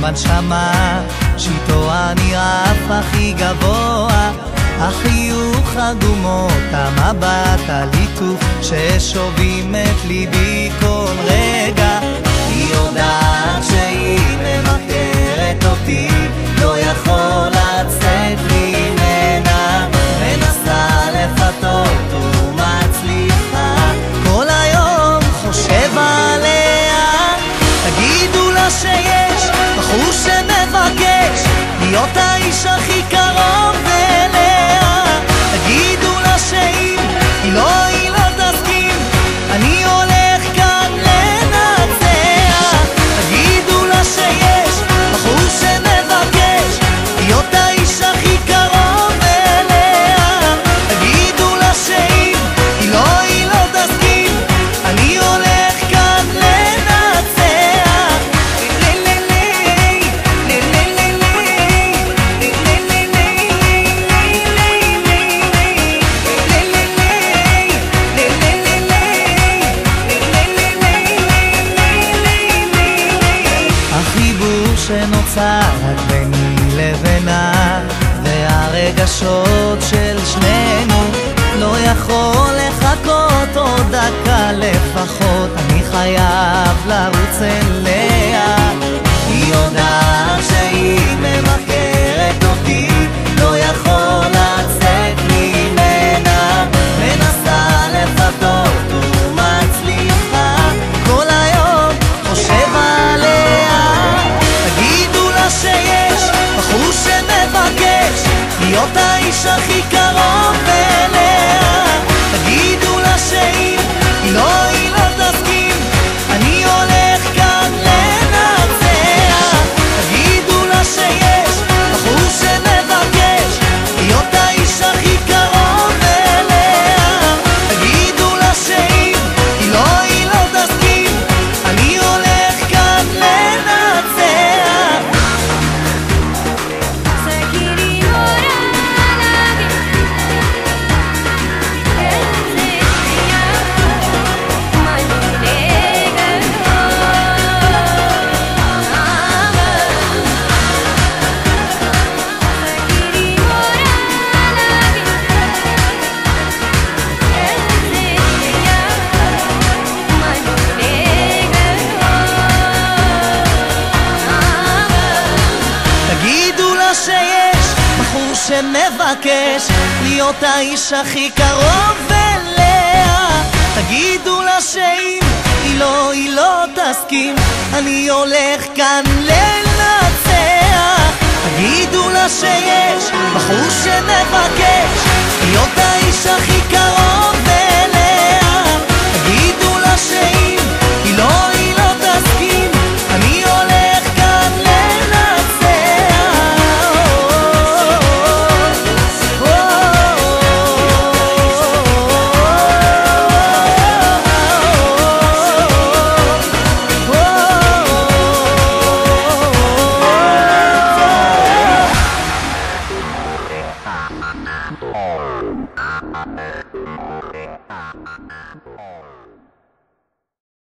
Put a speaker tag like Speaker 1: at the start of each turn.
Speaker 1: בנשמה, שיטו אני רף הכי גבוה, החיוך, הדומות, המבט, הליטוף ששובים את ליבי כל רגע. היא יודעת שהיא מבקרת אותי, לא יכול לצאת לי ממנה, מנסה לפתות ומצליחה, כל היום חושב עליה. תגידו לה שיש בחור שמבקש להיות האיש הכי קרוב אליה. תגידו לה שאם היא לא תסכים, אני הולך כאן לנצח. תגידו לה שיש בחור שמבקש להיות האיש הכי קרוב אליה. תגידו לה שאם היא לא תסכים, אני הולך כאן לנצח. שנוצר רק ביני לבינה, והרגשות של שנינו לא יכול לחכות עוד דקה לפחות, אני חייב לרוץ אליה. היא יודעת שהיא מבקרת אותי, לא יכול לצאת ממנה, מנסה לפתות ומצליחה, כל היום חושב עליה. תגידו לה שיש בחור שמבקש להיות האיש הכי קרוב אליה. תגידו לה שאם היא לא תסכים, אני הולך כאן לנצח. תגידו לה שיש בחור שמבקש להיות האיש הכי קרוב אליה. תגידו לה שאם היא לא תסכים, אני הולך כאן לנצח. תגידו לה שיש בחור שמבקש להיות האיש הכי קרוב אליה. תגידו לה שאם היא לא תסכים, אני הולך כאן לנצח. תגידו לה שיש בחור שמבקש להיות האיש הכי קרוב אליה. תגידו לה שאם היא לא תסכים, אני הולך כאן לנצח.
Speaker 2: Oh.